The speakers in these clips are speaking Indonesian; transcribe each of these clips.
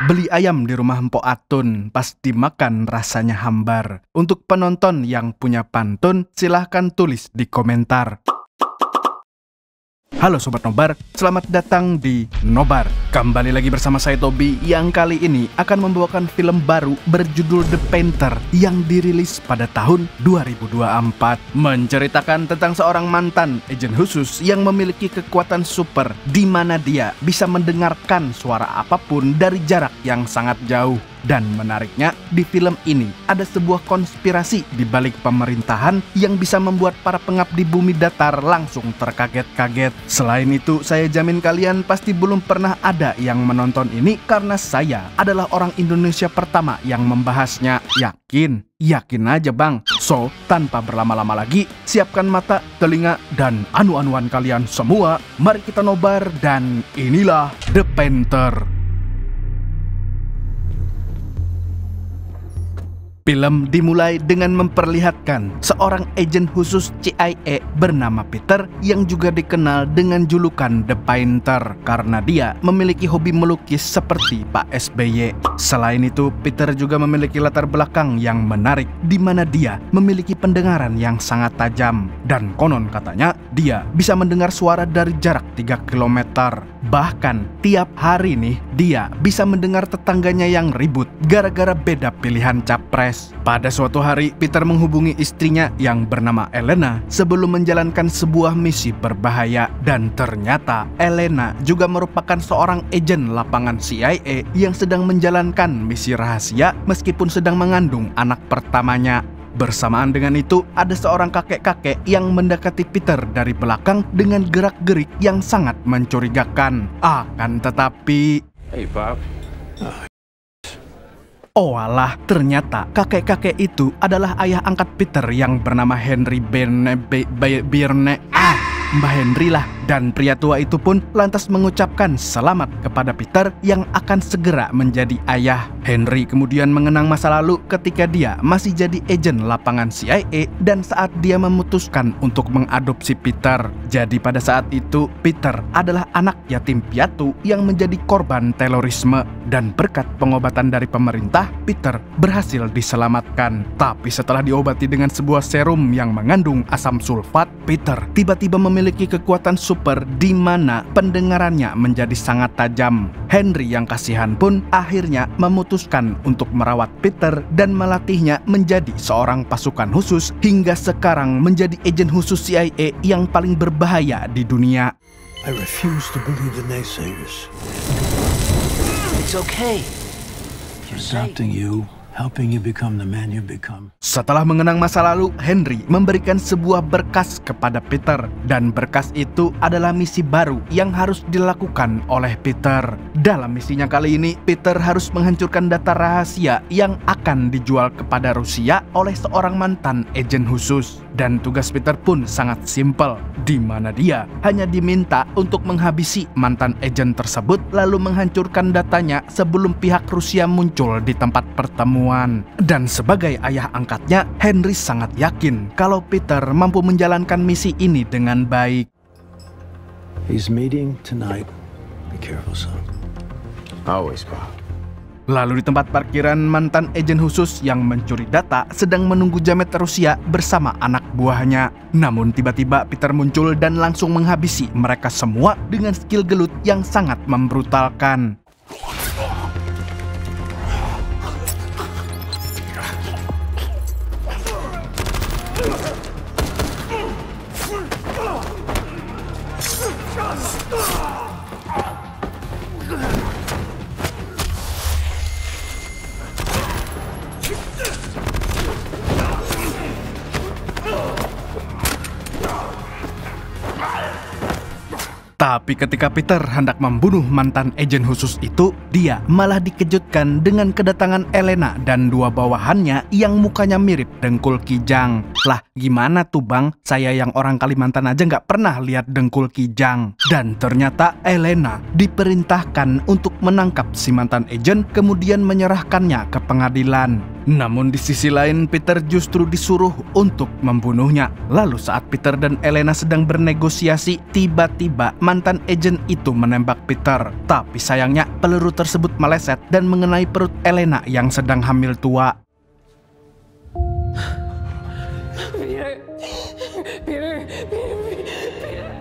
Beli ayam di rumah Mpok Atun, pas dimakan rasanya hambar. Untuk penonton yang punya pantun, silahkan tulis di komentar. Halo Sobat Nobar, selamat datang di Nobar. Kembali lagi bersama saya Tobi yang kali ini akan membawakan film baru berjudul The Painter yang dirilis pada tahun 2024. Menceritakan tentang seorang mantan agen khusus yang memiliki kekuatan super di mana dia bisa mendengarkan suara apapun dari jarak yang sangat jauh. Dan menariknya, di film ini ada sebuah konspirasi di balik pemerintahan yang bisa membuat para pengabdi bumi datar langsung terkaget-kaget. Selain itu, saya jamin kalian pasti belum pernah ada yang menonton ini karena saya adalah orang Indonesia pertama yang membahasnya. Yakin? Yakin aja bang. So, tanpa berlama-lama lagi, siapkan mata, telinga, dan anu-anuan kalian semua. Mari kita nobar dan inilah The Painter. Film dimulai dengan memperlihatkan seorang agen khusus CIA bernama Peter yang juga dikenal dengan julukan The Painter karena dia memiliki hobi melukis seperti Pak SBY. Selain itu, Peter juga memiliki latar belakang yang menarik di mana dia memiliki pendengaran yang sangat tajam dan konon katanya dia bisa mendengar suara dari jarak 3 km. Bahkan tiap hari nih dia bisa mendengar tetangganya yang ribut gara-gara beda pilihan capres. Pada suatu hari, Peter menghubungi istrinya yang bernama Elena sebelum menjalankan sebuah misi berbahaya. Dan ternyata Elena juga merupakan seorang agen lapangan CIA yang sedang menjalankan misi rahasia meskipun sedang mengandung anak pertamanya. Bersamaan dengan itu, ada seorang kakek-kakek yang mendekati Peter dari belakang dengan gerak-gerik yang sangat mencurigakan. Akan tetapi... Hey, Bob. Oh alah, ternyata kakek-kakek itu adalah ayah angkat Peter yang bernama Henry Mbah Henry lah. Dan pria tua itu pun lantas mengucapkan selamat kepada Peter yang akan segera menjadi ayah. Henry kemudian mengenang masa lalu ketika dia masih jadi agen lapangan CIA dan saat dia memutuskan untuk mengadopsi Peter. Jadi pada saat itu Peter adalah anak yatim piatu yang menjadi korban terorisme. Dan berkat pengobatan dari pemerintah, Peter berhasil diselamatkan. Tapi setelah diobati dengan sebuah serum yang mengandung asam sulfat, Peter tiba-tiba memiliki kekuatan super di mana pendengarannya menjadi sangat tajam. Henry yang kasihan pun akhirnya memutuskan untuk merawat Peter dan melatihnya menjadi seorang pasukan khusus hingga sekarang menjadi agen khusus CIA yang paling berbahaya di dunia. I refuse to believe the naysayers. It's okay. Adopting you, helping you become the man you become. Setelah mengenang masa lalu, Henry memberikan sebuah berkas kepada Peter. Dan berkas itu adalah misi baru yang harus dilakukan oleh Peter. Dalam misinya kali ini, Peter harus menghancurkan data rahasia yang akan dijual kepada Rusia oleh seorang mantan agen khusus. Dan tugas Peter pun sangat simpel, di mana dia hanya diminta untuk menghabisi mantan agen tersebut lalu menghancurkan datanya sebelum pihak Rusia muncul di tempat pertemuan. Dan sebagai ayah angkatnya, Henry sangat yakin kalau Peter mampu menjalankan misi ini dengan baik. He's meeting tonight. Be careful, son. Always, Bob. Lalu di tempat parkiran, mantan agen khusus yang mencuri data sedang menunggu jamet Rusia bersama anak buahnya. Namun tiba-tiba Peter muncul dan langsung menghabisi mereka semua dengan skill gelut yang sangat membrutalkan. Tapi ketika Peter hendak membunuh mantan agen khusus itu, dia malah dikejutkan dengan kedatangan Elena dan dua bawahannya yang mukanya mirip dengkul kijang. Lah, gimana tuh bang? Saya yang orang Kalimantan aja nggak pernah lihat dengkul kijang. Dan ternyata Elena diperintahkan untuk menangkap si mantan agen, kemudian menyerahkannya ke pengadilan. Namun di sisi lain, Peter justru disuruh untuk membunuhnya. Lalu saat Peter dan Elena sedang bernegosiasi, tiba-tiba mantan agen itu menembak Peter. Tapi sayangnya peluru tersebut meleset dan mengenai perut Elena yang sedang hamil tua.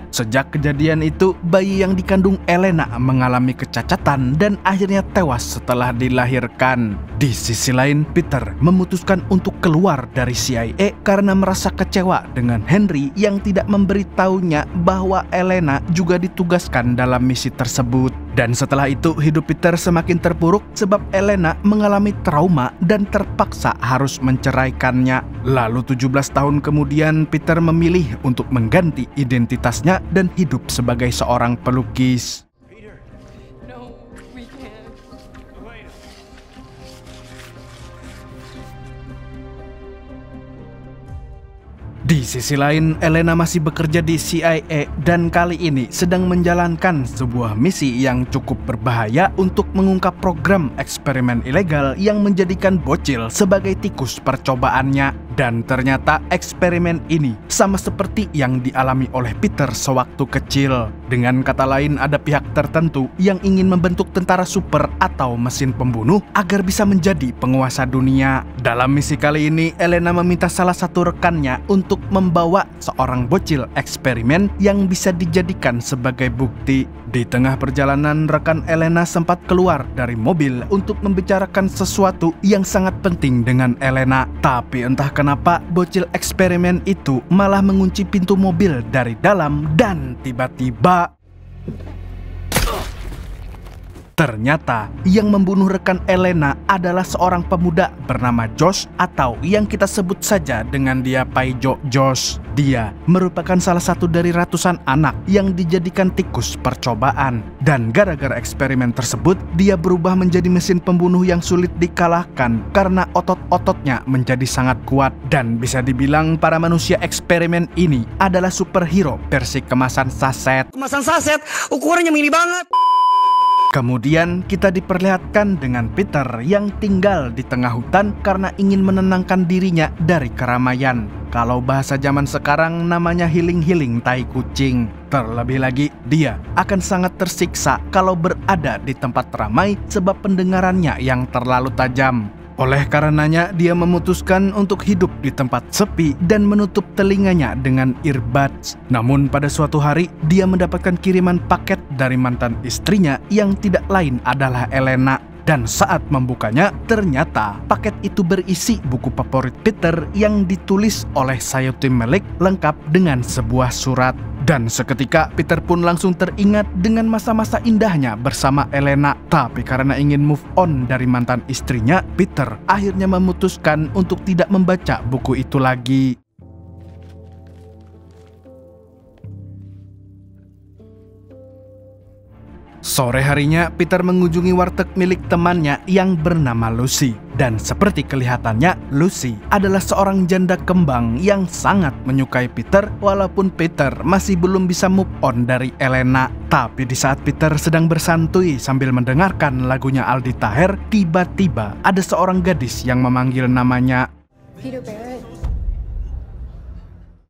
Sejak kejadian itu, bayi yang dikandung Elena mengalami kecacatan dan akhirnya tewas setelah dilahirkan. Di sisi lain, Peter memutuskan untuk keluar dari CIA karena merasa kecewa dengan Henry yang tidak memberitahunya bahwa Elena juga ditugaskan dalam misi tersebut. Dan setelah itu, hidup Peter semakin terpuruk sebab Elena mengalami trauma dan terpaksa harus menceraikannya. Lalu 17 tahun kemudian, Peter memilih untuk mengganti identitasnya dan hidup sebagai seorang pelukis. No, we can't. Di sisi lain, Elena masih bekerja di CIA dan kali ini sedang menjalankan sebuah misi yang cukup berbahaya untuk mengungkap program eksperimen ilegal yang menjadikan bocil sebagai tikus percobaannya. Dan ternyata eksperimen ini sama seperti yang dialami oleh Peter sewaktu kecil. Dengan kata lain, ada pihak tertentu yang ingin membentuk tentara super atau mesin pembunuh agar bisa menjadi penguasa dunia. Dalam misi kali ini, Elena meminta salah satu rekannya untuk membawa seorang bocil eksperimen yang bisa dijadikan sebagai bukti. Di tengah perjalanan, rekan Elena sempat keluar dari mobil untuk membicarakan sesuatu yang sangat penting dengan Elena. Tapi entah kenapa bocil eksperimen itu malah mengunci pintu mobil dari dalam dan tiba-tiba ternyata yang membunuh rekan Elena adalah seorang pemuda bernama Josh atau yang kita sebut saja dengan dia Paijo Josh. Dia merupakan salah satu dari ratusan anak yang dijadikan tikus percobaan. Dan gara-gara eksperimen tersebut, dia berubah menjadi mesin pembunuh yang sulit dikalahkan karena otot-ototnya menjadi sangat kuat. Dan bisa dibilang para manusia eksperimen ini adalah superhero versi kemasan saset. Kemasan saset, ukurannya mini banget. Kemudian kita diperlihatkan dengan Peter yang tinggal di tengah hutan karena ingin menenangkan dirinya dari keramaian. Kalau bahasa zaman sekarang namanya healing-healing tai kucing. Terlebih lagi, dia akan sangat tersiksa kalau berada di tempat ramai sebab pendengarannya yang terlalu tajam. Oleh karenanya, dia memutuskan untuk hidup di tempat sepi dan menutup telinganya dengan earbuds. Namun pada suatu hari, dia mendapatkan kiriman paket dari mantan istrinya yang tidak lain adalah Elena. Dan saat membukanya, ternyata paket itu berisi buku favorit Peter yang ditulis oleh Sayuti Melik lengkap dengan sebuah surat. Dan seketika Peter pun langsung teringat dengan masa-masa indahnya bersama Elena. Tapi karena ingin move on dari mantan istrinya, Peter akhirnya memutuskan untuk tidak membaca buku itu lagi. Sore harinya, Peter mengunjungi warteg milik temannya yang bernama Lucy. Dan seperti kelihatannya, Lucy adalah seorang janda kembang yang sangat menyukai Peter walaupun Peter masih belum bisa move on dari Elena. Tapi di saat Peter sedang bersantui sambil mendengarkan lagunya Aldi Taher, tiba-tiba ada seorang gadis yang memanggil namanya Peter Barrett.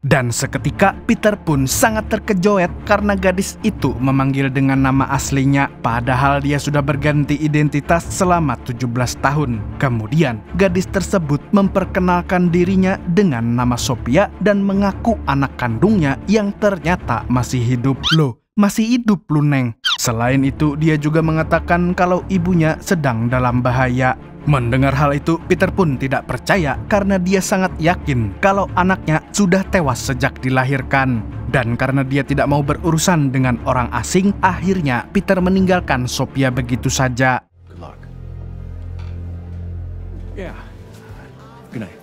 Dan seketika Peter pun sangat terkejoet karena gadis itu memanggil dengan nama aslinya, padahal dia sudah berganti identitas selama 17 tahun. Kemudian gadis tersebut memperkenalkan dirinya dengan nama Sophia dan mengaku anak kandungnya yang ternyata masih hidup. Loh, masih hidup lu Neng? Selain itu, dia juga mengatakan kalau ibunya sedang dalam bahaya. Mendengar hal itu, Peter pun tidak percaya karena dia sangat yakin kalau anaknya sudah tewas sejak dilahirkan. Dan karena dia tidak mau berurusan dengan orang asing, akhirnya Peter meninggalkan Sophia begitu saja. Good luck. Yeah. Good night.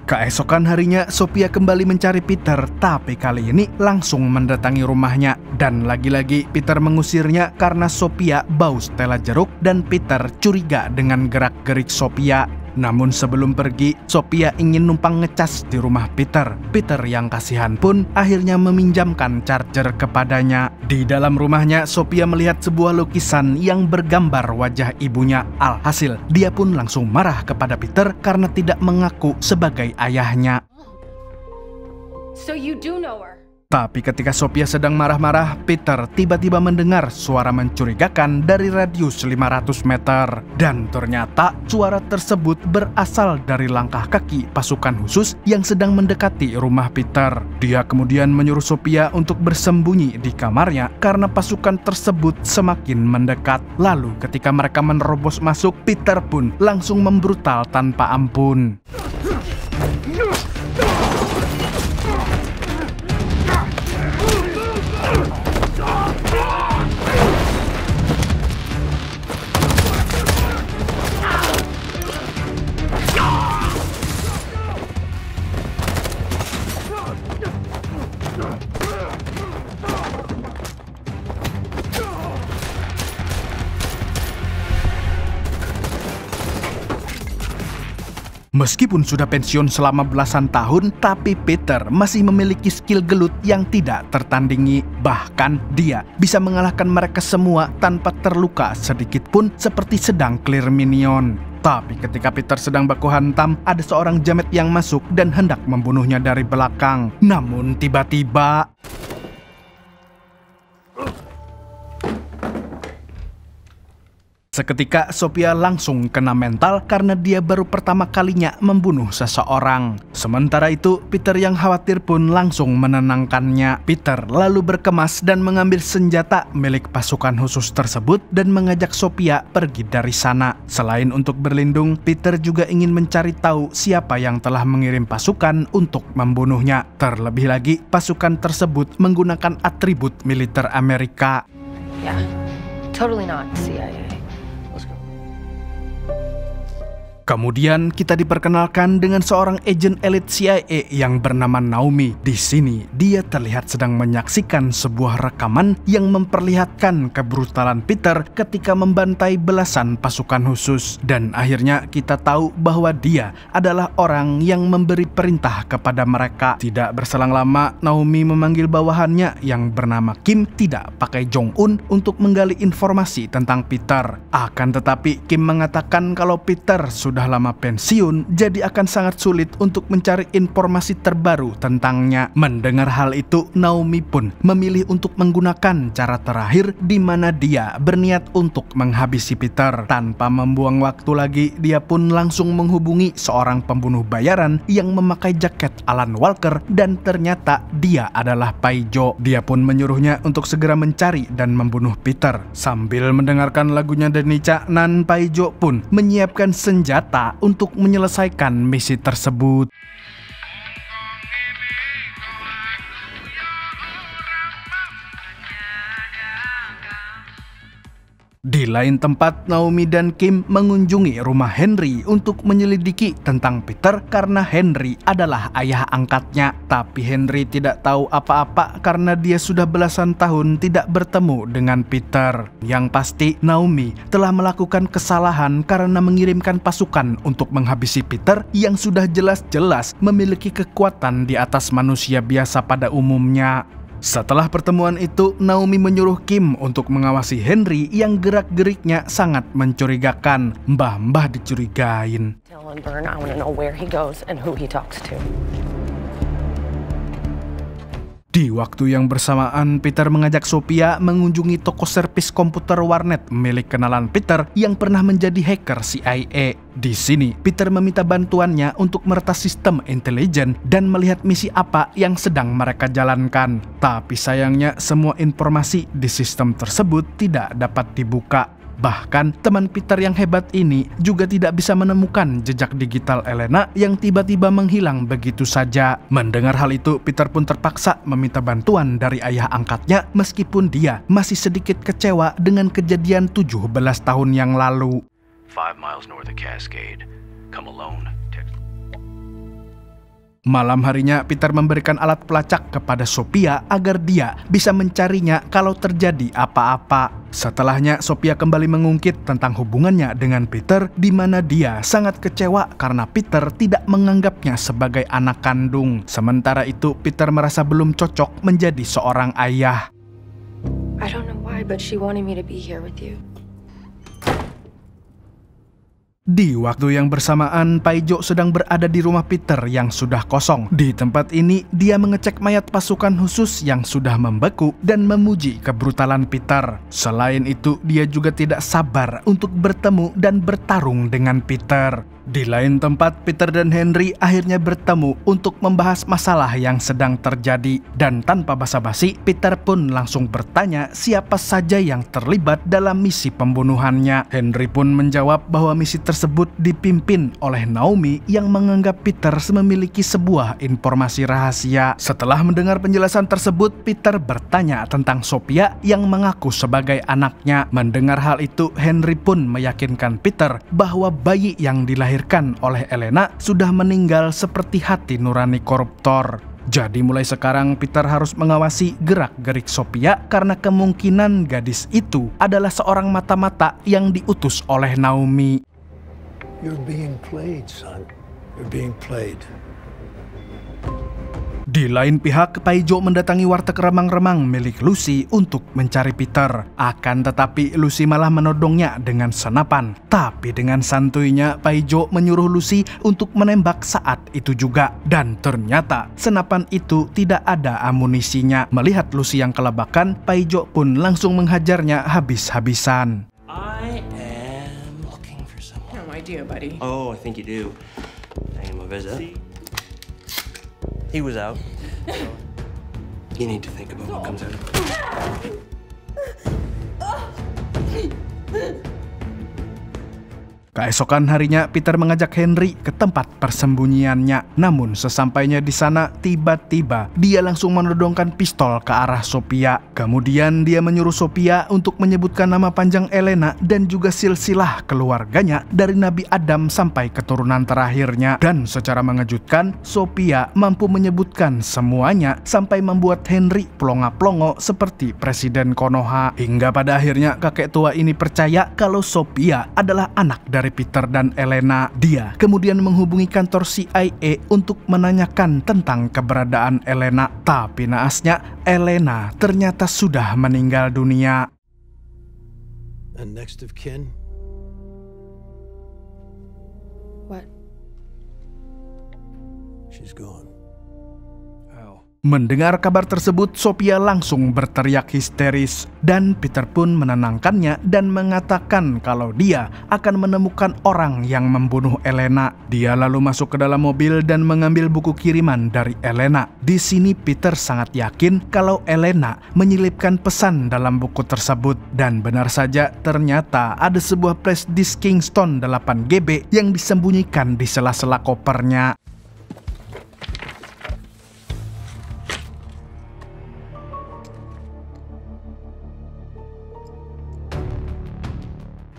Keesokan harinya, Sophia kembali mencari Peter, tapi kali ini langsung mendatangi rumahnya. Dan lagi-lagi Peter mengusirnya karena Sophia bau stella jeruk dan Peter curiga dengan gerak-gerik Sophia. Namun sebelum pergi, Sophia ingin numpang ngecas di rumah Peter. Peter yang kasihan pun akhirnya meminjamkan charger kepadanya. Di dalam rumahnya, Sophia melihat sebuah lukisan yang bergambar wajah ibunya. Alhasil, dia pun langsung marah kepada Peter karena tidak mengaku sebagai ayahnya. So you do know her? Tapi ketika Sophia sedang marah-marah, Peter tiba-tiba mendengar suara mencurigakan dari radius 500 meter. Dan ternyata suara tersebut berasal dari langkah kaki pasukan khusus yang sedang mendekati rumah Peter. Dia kemudian menyuruh Sophia untuk bersembunyi di kamarnya karena pasukan tersebut semakin mendekat. Lalu ketika mereka menerobos masuk, Peter pun langsung membrutal tanpa ampun. Meskipun sudah pensiun selama belasan tahun, tapi Peter masih memiliki skill gelut yang tidak tertandingi. Bahkan dia bisa mengalahkan mereka semua tanpa terluka sedikit pun seperti sedang clear minion. Tapi ketika Peter sedang baku hantam, ada seorang jamet yang masuk dan hendak membunuhnya dari belakang. Namun tiba-tiba... Seketika Sophia langsung kena mental karena dia baru pertama kalinya membunuh seseorang. Sementara itu, Peter yang khawatir pun langsung menenangkannya. Peter lalu berkemas dan mengambil senjata milik pasukan khusus tersebut dan mengajak Sophia pergi dari sana. Selain untuk berlindung, Peter juga ingin mencari tahu siapa yang telah mengirim pasukan untuk membunuhnya. Terlebih lagi, pasukan tersebut menggunakan atribut militer Amerika. Yeah, totally not CIA. Kemudian kita diperkenalkan dengan seorang agen elit CIA yang bernama Naomi. Di sini dia terlihat sedang menyaksikan sebuah rekaman yang memperlihatkan kebrutalan Peter ketika membantai belasan pasukan khusus. Dan akhirnya kita tahu bahwa dia adalah orang yang memberi perintah kepada mereka. Tidak berselang lama, Naomi memanggil bawahannya yang bernama Kim tidak pakai Jong-un untuk menggali informasi tentang Peter. Akan tetapi Kim mengatakan kalau Peter sudah lama pensiun, jadi akan sangat sulit untuk mencari informasi terbaru tentangnya. Mendengar hal itu, Naomi pun memilih untuk menggunakan cara terakhir di mana dia berniat untuk menghabisi Peter. Tanpa membuang waktu lagi, dia pun langsung menghubungi seorang pembunuh bayaran yang memakai jaket Alan Walker dan ternyata dia adalah Paijo. Dia pun menyuruhnya untuk segera mencari dan membunuh Peter. Sambil mendengarkan lagunya Denica, Nan Paijo pun menyiapkan senjata untuk menyelesaikan misi tersebut. Di lain tempat, Naomi dan Kim mengunjungi rumah Henry untuk menyelidiki tentang Peter karena Henry adalah ayah angkatnya. Tapi Henry tidak tahu apa-apa karena dia sudah belasan tahun tidak bertemu dengan Peter. Yang pasti, Naomi telah melakukan kesalahan karena mengirimkan pasukan untuk menghabisi Peter yang sudah jelas-jelas memiliki kekuatan di atas manusia biasa pada umumnya. Setelah pertemuan itu, Naomi menyuruh Kim untuk mengawasi Henry yang gerak-geriknya sangat mencurigakan. Mbah-mbah dicurigain. Di waktu yang bersamaan, Peter mengajak Sophia mengunjungi toko servis komputer warnet milik kenalan Peter yang pernah menjadi hacker CIA. Di sini, Peter meminta bantuannya untuk meretas sistem intelijen dan melihat misi apa yang sedang mereka jalankan. Tapi sayangnya, semua informasi di sistem tersebut tidak dapat dibuka. Bahkan, teman Peter yang hebat ini juga tidak bisa menemukan jejak digital Elena yang tiba-tiba menghilang begitu saja. Mendengar hal itu, Peter pun terpaksa meminta bantuan dari ayah angkatnya meskipun dia masih sedikit kecewa dengan kejadian 17 tahun yang lalu. 5 miles north of Cascade. Come alone. Malam harinya, Peter memberikan alat pelacak kepada Sophia agar dia bisa mencarinya kalau terjadi apa-apa. Setelahnya, Sophia kembali mengungkit tentang hubungannya dengan Peter, di mana dia sangat kecewa karena Peter tidak menganggapnya sebagai anak kandung. Sementara itu, Peter merasa belum cocok menjadi seorang ayah. I don't know why, but she wanted me to be here with you. Di waktu yang bersamaan, Paijo sedang berada di rumah Peter yang sudah kosong. Di tempat ini, dia mengecek mayat pasukan khusus yang sudah membeku dan memuji kebrutalan Peter. Selain itu, dia juga tidak sabar untuk bertemu dan bertarung dengan Peter. Di lain tempat, Peter dan Henry akhirnya bertemu untuk membahas masalah yang sedang terjadi. Dan tanpa basa-basi, Peter pun langsung bertanya siapa saja yang terlibat dalam misi pembunuhannya. Henry pun menjawab bahwa misi tersebut dipimpin oleh Naomi yang menganggap Peter memiliki sebuah informasi rahasia. Setelah mendengar penjelasan tersebut, Peter bertanya tentang Sophia yang mengaku sebagai anaknya. Mendengar hal itu, Henry pun meyakinkan Peter bahwa bayi yang dilahirkan oleh Elena sudah meninggal seperti hati nurani koruptor. Jadi mulai sekarang Peter harus mengawasi gerak-gerik Sophia karena kemungkinan gadis itu adalah seorang mata-mata yang diutus oleh Naomi. You're being played, son. You're being played. Di lain pihak, Paijo mendatangi warteg remang-remang milik Lucy untuk mencari Peter. Akan tetapi Lucy malah menodongnya dengan senapan. Tapi dengan santuinya, Paijo menyuruh Lucy untuk menembak saat itu juga. Dan ternyata senapan itu tidak ada amunisinya. Melihat Lucy yang kelabakan, Paijo pun langsung menghajarnya habis-habisan. I am looking for someone. No idea, buddy. Oh, I think you do. Paying him a visit. He was out. You need to think about what comes out of it. Keesokan harinya, Peter mengajak Henry ke tempat persembunyiannya. Namun sesampainya di sana, tiba-tiba dia langsung menodongkan pistol ke arah Sophia. Kemudian dia menyuruh Sophia untuk menyebutkan nama panjang Elena dan juga silsilah keluarganya dari Nabi Adam sampai keturunan terakhirnya. Dan secara mengejutkan, Sophia mampu menyebutkan semuanya sampai membuat Henry plonga-plongo seperti Presiden Konoha. Hingga pada akhirnya kakek tua ini percaya kalau Sophia adalah anak dari Peter dan Elena. Dia kemudian menghubungi kantor CIA untuk menanyakan tentang keberadaan Elena. Tapi naasnya, Elena ternyata sudah meninggal dunia. And next of kin? What? She's gone. Mendengar kabar tersebut, Sophia langsung berteriak histeris dan Peter pun menenangkannya dan mengatakan kalau dia akan menemukan orang yang membunuh Elena. Dia lalu masuk ke dalam mobil dan mengambil buku kiriman dari Elena. Di sini Peter sangat yakin kalau Elena menyelipkan pesan dalam buku tersebut. Dan benar saja, ternyata ada sebuah flash disk Kingston 8GB yang disembunyikan di sela-sela kopernya.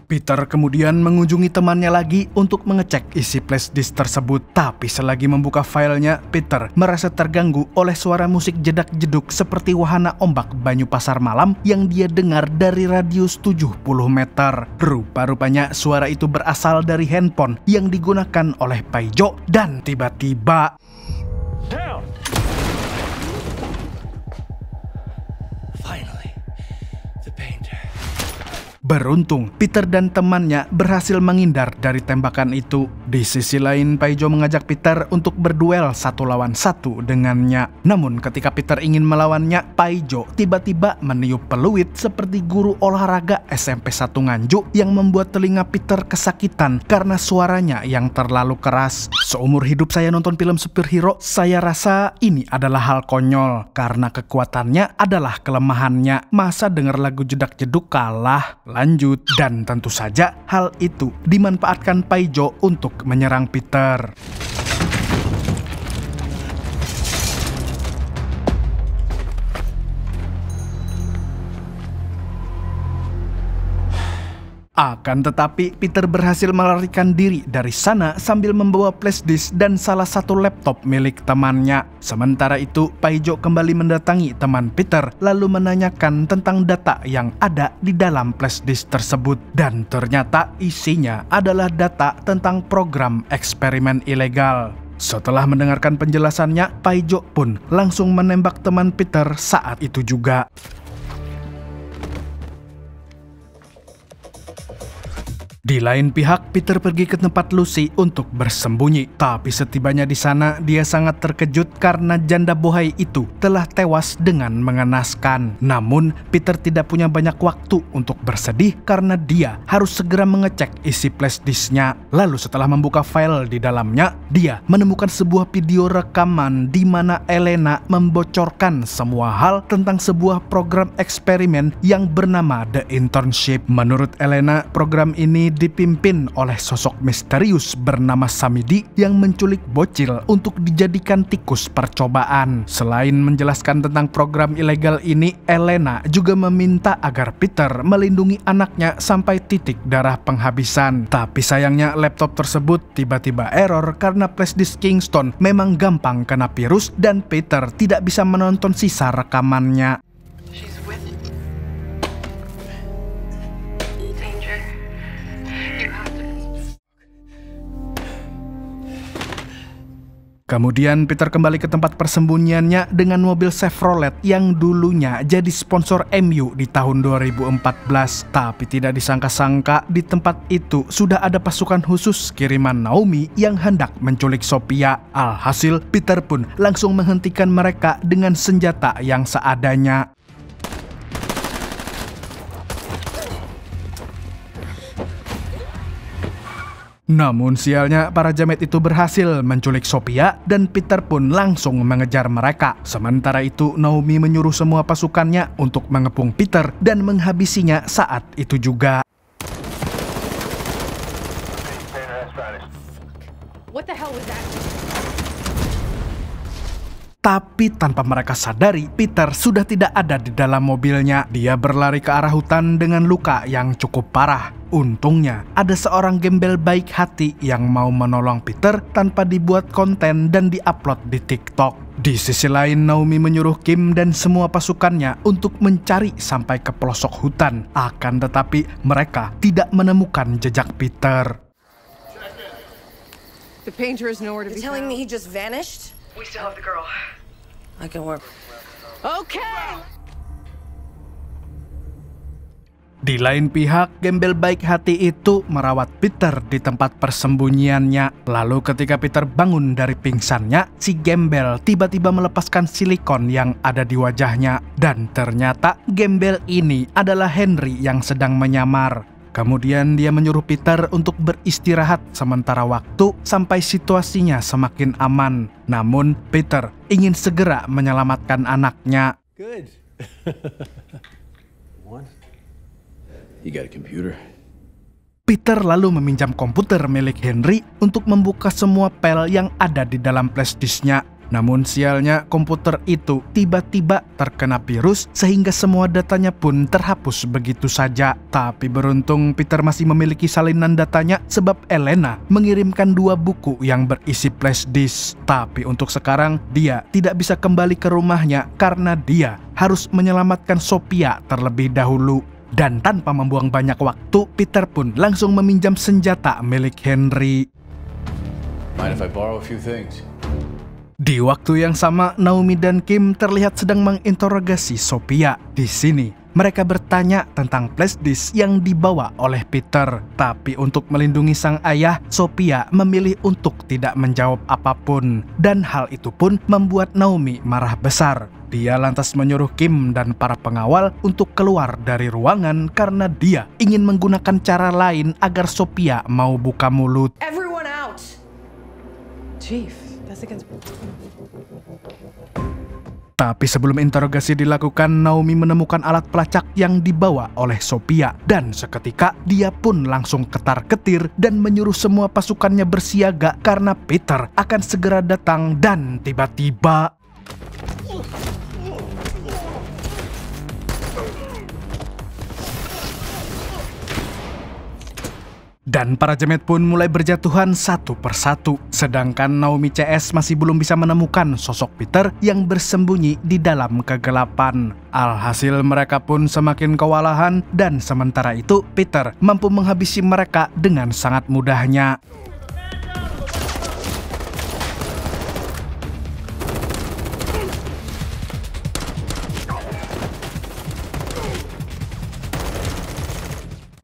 Peter kemudian mengunjungi temannya lagi untuk mengecek isi flash disk tersebut. Tapi selagi membuka filenya, Peter merasa terganggu oleh suara musik jedak-jeduk seperti wahana ombak Banyu Pasar Malam yang dia dengar dari radius 70 meter. Rupa-rupanya suara itu berasal dari handphone yang digunakan oleh Paijo dan tiba-tiba... Beruntung, Peter dan temannya berhasil menghindar dari tembakan itu. Di sisi lain, Paijo mengajak Peter untuk berduel 1 lawan 1 dengannya. Namun ketika Peter ingin melawannya, Paijo tiba-tiba meniup peluit seperti guru olahraga SMP 1 Nganjuk yang membuat telinga Peter kesakitan karena suaranya yang terlalu keras. Seumur hidup saya nonton film superhero, saya rasa ini adalah hal konyol karena kekuatannya adalah kelemahannya. Masa denger lagu jedak-jeduk kalah? Lanjut, dan tentu saja hal itu dimanfaatkan Paijo untuk menyerang Peter. Akan tetapi, Peter berhasil melarikan diri dari sana sambil membawa flash disk dan salah satu laptop milik temannya. Sementara itu, Paijo kembali mendatangi teman Peter lalu menanyakan tentang data yang ada di dalam flash disk tersebut. Dan ternyata isinya adalah data tentang program eksperimen ilegal. Setelah mendengarkan penjelasannya, Paijo pun langsung menembak teman Peter saat itu juga. Di lain pihak, Peter pergi ke tempat Lucy untuk bersembunyi. Tapi setibanya di sana, dia sangat terkejut karena janda bohai itu telah tewas dengan mengenaskan. Namun, Peter tidak punya banyak waktu untuk bersedih karena dia harus segera mengecek isi flash disknya. Lalu setelah membuka file di dalamnya, dia menemukan sebuah video rekaman di mana Elena membocorkan semua hal tentang sebuah program eksperimen yang bernama The Internship. Menurut Elena, program ini dipimpin oleh sosok misterius bernama Samidi yang menculik bocil untuk dijadikan tikus percobaan. Selain menjelaskan tentang program ilegal ini, Elena juga meminta agar Peter melindungi anaknya sampai titik darah penghabisan. Tapi sayangnya laptop tersebut tiba-tiba error karena flash disk Kingston memang gampang kena virus dan Peter tidak bisa menonton sisa rekamannya. Kemudian Peter kembali ke tempat persembunyiannya dengan mobil Chevrolet yang dulunya jadi sponsor MU di tahun 2014. Tapi tidak disangka-sangka di tempat itu sudah ada pasukan khusus kiriman Naomi yang hendak menculik Sophia. Alhasil Peter pun langsung menghentikan mereka dengan senjata yang seadanya. Namun sialnya, para jamet itu berhasil menculik Sophia dan Peter pun langsung mengejar mereka. Sementara itu, Naomi menyuruh semua pasukannya untuk mengepung Peter dan menghabisinya saat itu juga. What the hell was that? Tapi tanpa mereka sadari, Peter sudah tidak ada di dalam mobilnya. Dia berlari ke arah hutan dengan luka yang cukup parah. Untungnya, ada seorang gembel baik hati yang mau menolong Peter tanpa dibuat konten dan diupload di TikTok. Di sisi lain, Naomi menyuruh Kim dan semua pasukannya untuk mencari sampai ke pelosok hutan. Akan tetapi, mereka tidak menemukan jejak Peter. The painter is nowhere to be You're telling me found. he just vanished? We still have the girl. I can work. Okay. Di lain pihak, gembel baik hati itu merawat Peter di tempat persembunyiannya. Lalu ketika Peter bangun dari pingsannya, si gembel tiba-tiba melepaskan silikon yang ada di wajahnya. Dan ternyata gembel ini adalah Henry yang sedang menyamar. Kemudian dia menyuruh Peter untuk beristirahat sementara waktu sampai situasinya semakin aman. Namun Peter ingin segera menyelamatkan anaknya. Good. What? You got a computer? Peter lalu meminjam komputer milik Henry untuk membuka semua file yang ada di dalam flash disknya. Namun sialnya, komputer itu tiba-tiba terkena virus sehingga semua datanya pun terhapus begitu saja. Tapi beruntung Peter masih memiliki salinan datanya sebab Elena mengirimkan 2 buku yang berisi flash disk. Tapi untuk sekarang dia tidak bisa kembali ke rumahnya karena dia harus menyelamatkan Sophia terlebih dahulu. Dan tanpa membuang banyak waktu, Peter pun langsung meminjam senjata milik Henry. Mind if I borrow a few things? Di waktu yang sama, Naomi dan Kim terlihat sedang menginterogasi Sophia. Di sini, mereka bertanya tentang flash disk yang dibawa oleh Peter. Tapi untuk melindungi sang ayah, Sophia memilih untuk tidak menjawab apapun. Dan hal itu pun membuat Naomi marah besar. Dia lantas menyuruh Kim dan para pengawal untuk keluar dari ruangan karena dia ingin menggunakan cara lain agar Sophia mau buka mulut. Everyone out! Chief, that's against... Tapi sebelum interogasi dilakukan, Naomi menemukan alat pelacak yang dibawa oleh Sophia. Dan seketika dia pun langsung ketar-ketir dan menyuruh semua pasukannya bersiaga karena Peter akan segera datang. Dan tiba-tiba... Dan para jamet pun mulai berjatuhan satu persatu. Sedangkan Naomi CS masih belum bisa menemukan sosok Peter yang bersembunyi di dalam kegelapan. Alhasil mereka pun semakin kewalahan dan sementara itu Peter mampu menghabisi mereka dengan sangat mudahnya.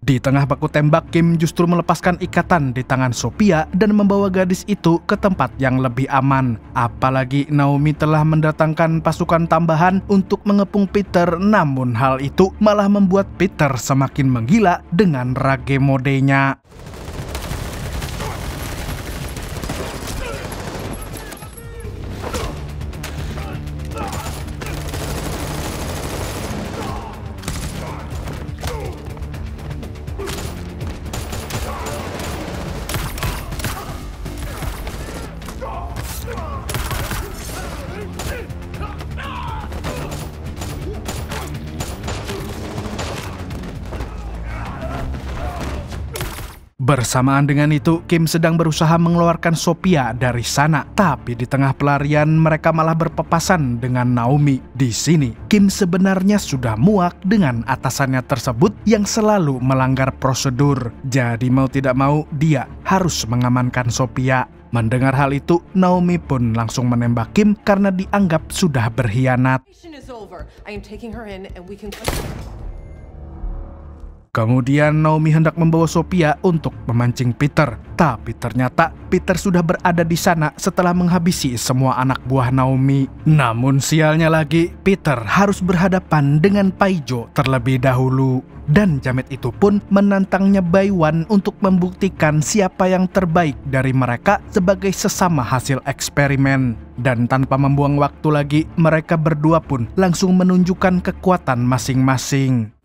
Di tengah baku tembak, Kim justru melepaskan ikatan di tangan Sophia dan membawa gadis itu ke tempat yang lebih aman. Apalagi Naomi telah mendatangkan pasukan tambahan untuk mengepung Peter, namun hal itu malah membuat Peter semakin menggila dengan rage modenya. Bersamaan dengan itu, Kim sedang berusaha mengeluarkan Sophia dari sana. Tapi di tengah pelarian, mereka malah berpapasan dengan Naomi. Di sini, Kim sebenarnya sudah muak dengan atasannya tersebut yang selalu melanggar prosedur. Jadi mau tidak mau, dia harus mengamankan Sophia. Mendengar hal itu, Naomi pun langsung menembak Kim karena dianggap sudah berkhianat. Kemudian Naomi hendak membawa Sophia untuk memancing Peter. Tapi ternyata Peter sudah berada di sana setelah menghabisi semua anak buah Naomi. Namun sialnya lagi, Peter harus berhadapan dengan Paijo terlebih dahulu. Dan jamet itu pun menantangnya Baiwan untuk membuktikan siapa yang terbaik dari mereka sebagai sesama hasil eksperimen. Dan tanpa membuang waktu lagi, mereka berdua pun langsung menunjukkan kekuatan masing-masing.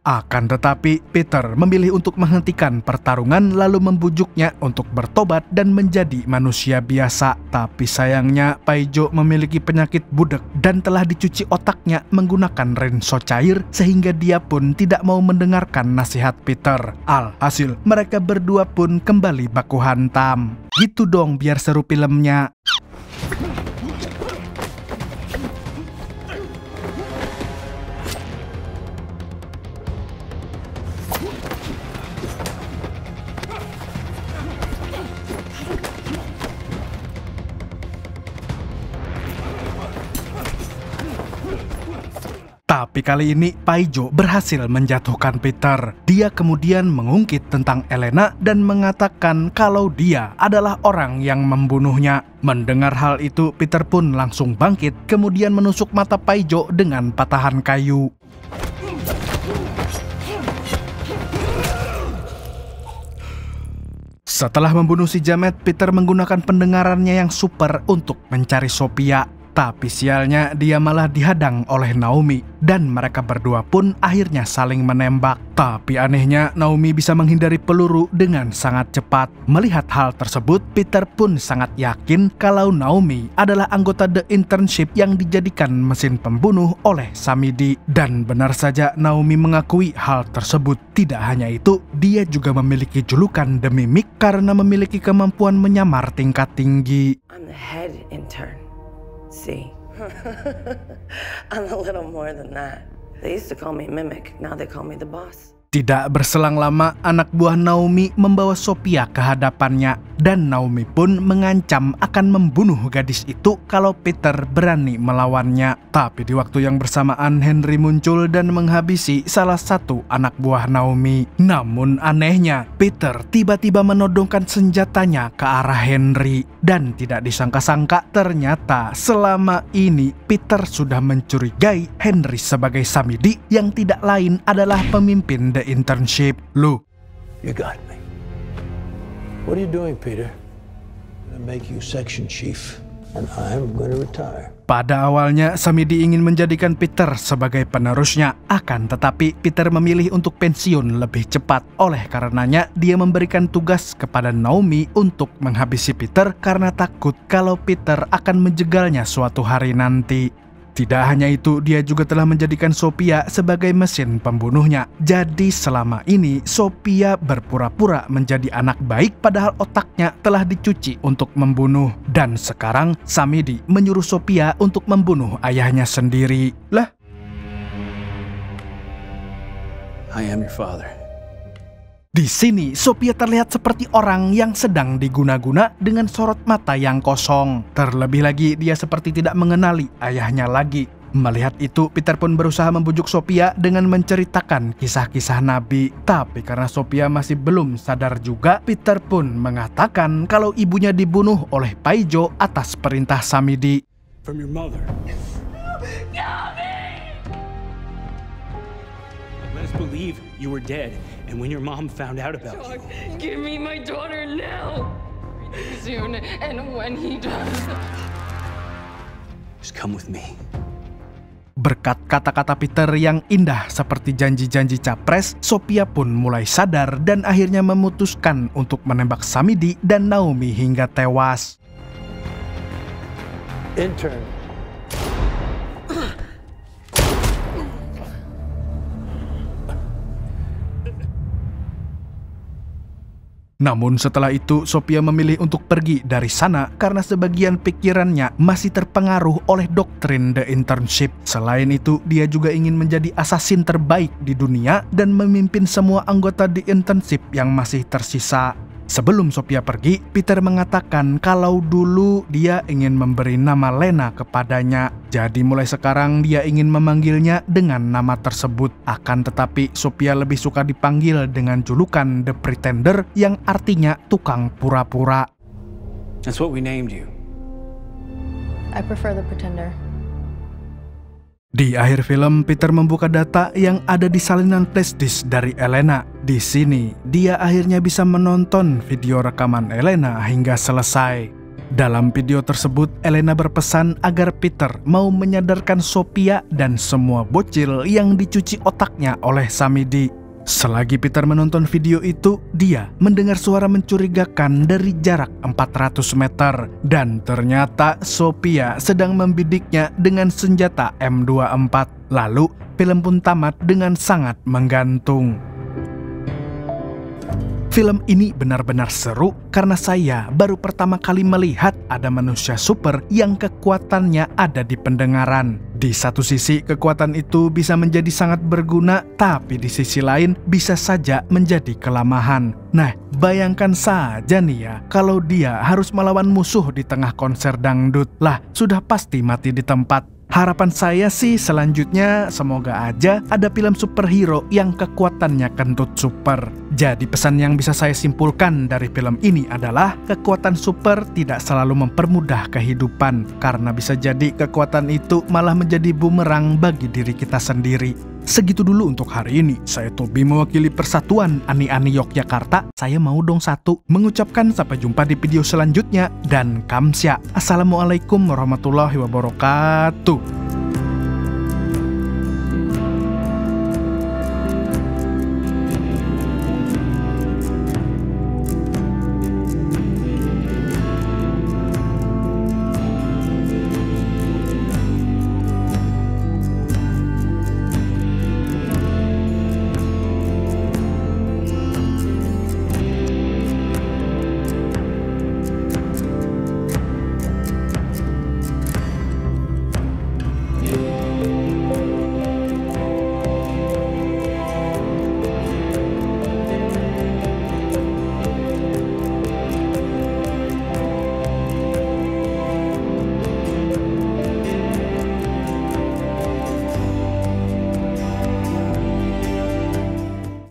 Akan tetapi, Peter memilih untuk menghentikan pertarungan lalu membujuknya untuk bertobat dan menjadi manusia biasa. Tapi sayangnya, Paijo memiliki penyakit budek dan telah dicuci otaknya menggunakan rinso cair sehingga dia pun tidak mau mendengarkan nasihat Peter. Alhasil, mereka berdua pun kembali baku hantam. Gitu dong biar seru filmnya. Tapi kali ini Paijo berhasil menjatuhkan Peter. Dia kemudian mengungkit tentang Elena dan mengatakan kalau dia adalah orang yang membunuhnya. Mendengar hal itu, Peter pun langsung bangkit, kemudian menusuk mata Paijo dengan patahan kayu. Setelah membunuh si jamet, Peter menggunakan pendengarannya yang super untuk mencari Sophia. Tapi sialnya dia malah dihadang oleh Naomi dan mereka berdua pun akhirnya saling menembak. Tapi anehnya Naomi bisa menghindari peluru dengan sangat cepat. Melihat hal tersebut, Peter pun sangat yakin kalau Naomi adalah anggota The Internship yang dijadikan mesin pembunuh oleh Samidi. Dan benar saja Naomi mengakui hal tersebut. Tidak hanya itu, dia juga memiliki julukan The Mimic karena memiliki kemampuan menyamar tingkat tinggi. I'm the head intern. See, I'm a little more than that. They used to call me Mimic, now they call me the boss. Tidak berselang lama, anak buah Naomi membawa Sophia ke hadapannya dan Naomi pun mengancam akan membunuh gadis itu kalau Peter berani melawannya. Tapi di waktu yang bersamaan Henry muncul dan menghabisi salah satu anak buah Naomi. Namun anehnya, Peter tiba-tiba menodongkan senjatanya ke arah Henry. Dan tidak disangka-sangka ternyata selama ini Peter sudah mencurigai Henry sebagai Samidi yang tidak lain adalah pemimpin The Internship. Lu, You got me. What are you doing, Peter? I'm gonna make you section chief. and I'm going to retire. Pada awalnya, Samidi ingin menjadikan Peter sebagai penerusnya. Akan tetapi, Peter memilih untuk pensiun lebih cepat. Oleh karenanya, dia memberikan tugas kepada Naomi untuk menghabisi Peter karena takut kalau Peter akan menjegalnya suatu hari nanti. Tidak hanya itu, dia juga telah menjadikan Sophia sebagai mesin pembunuhnya. Jadi selama ini, Sophia berpura-pura menjadi anak baik padahal otaknya telah dicuci untuk membunuh. Dan sekarang, Samidi menyuruh Sophia untuk membunuh ayahnya sendiri. Lah? I am your father. Di sini, Sophia terlihat seperti orang yang sedang diguna-guna dengan sorot mata yang kosong. Terlebih lagi, dia seperti tidak mengenali ayahnya lagi. Melihat itu, Peter pun berusaha membujuk Sophia dengan menceritakan kisah-kisah Nabi. Tapi karena Sophia masih belum sadar juga, Peter pun mengatakan kalau ibunya dibunuh oleh Paijo atas perintah Samidi. From your mother. Let us believe you were dead, and when your mom found out about you... Give me my daughter now. Soon, and when he does... Just come with me. Berkat kata-kata Peter yang indah seperti janji-janji capres, Sophia pun mulai sadar dan akhirnya memutuskan untuk menembak Samidi dan Naomi hingga tewas. Intern. Namun setelah itu, Sophia memilih untuk pergi dari sana karena sebagian pikirannya masih terpengaruh oleh doktrin The Internship. Selain itu, dia juga ingin menjadi assassin terbaik di dunia dan memimpin semua anggota The Internship yang masih tersisa. Sebelum Sophia pergi, Peter mengatakan kalau dulu dia ingin memberi nama Lena kepadanya. Jadi mulai sekarang dia ingin memanggilnya dengan nama tersebut. Akan tetapi Sophia lebih suka dipanggil dengan julukan The Pretender yang artinya tukang pura-pura. That's what we named you. I prefer the Pretender. Di akhir film, Peter membuka data yang ada di salinan flash disk dari Elena. Di sini, dia akhirnya bisa menonton video rekaman Elena hingga selesai. Dalam video tersebut, Elena berpesan agar Peter mau menyadarkan Sophia dan semua bocil yang dicuci otaknya oleh Samidi. Selagi Peter menonton video itu, dia mendengar suara mencurigakan dari jarak 400 meter. Dan ternyata Sophia sedang membidiknya dengan senjata M24. Lalu, film pun tamat dengan sangat menggantung. Film ini benar-benar seru karena saya baru pertama kali melihat ada manusia super yang kekuatannya ada di pendengaran. Di satu sisi, kekuatan itu bisa menjadi sangat berguna, tapi di sisi lain bisa saja menjadi kelemahan. Nah, bayangkan saja nih ya, kalau dia harus melawan musuh di tengah konser dangdut. Lah, sudah pasti mati di tempat. Harapan saya sih selanjutnya semoga aja ada film superhero yang kekuatannya kentut super. Jadi pesan yang bisa saya simpulkan dari film ini adalah kekuatan super tidak selalu mempermudah kehidupan, karena bisa jadi kekuatan itu malah menjadi bumerang bagi diri kita sendiri. Segitu dulu untuk hari ini. Saya Tobi mewakili Persatuan Ani-Ani Yogyakarta. Saya mau dong satu mengucapkan sampai jumpa di video selanjutnya dan kamsya. Assalamualaikum warahmatullahi wabarakatuh.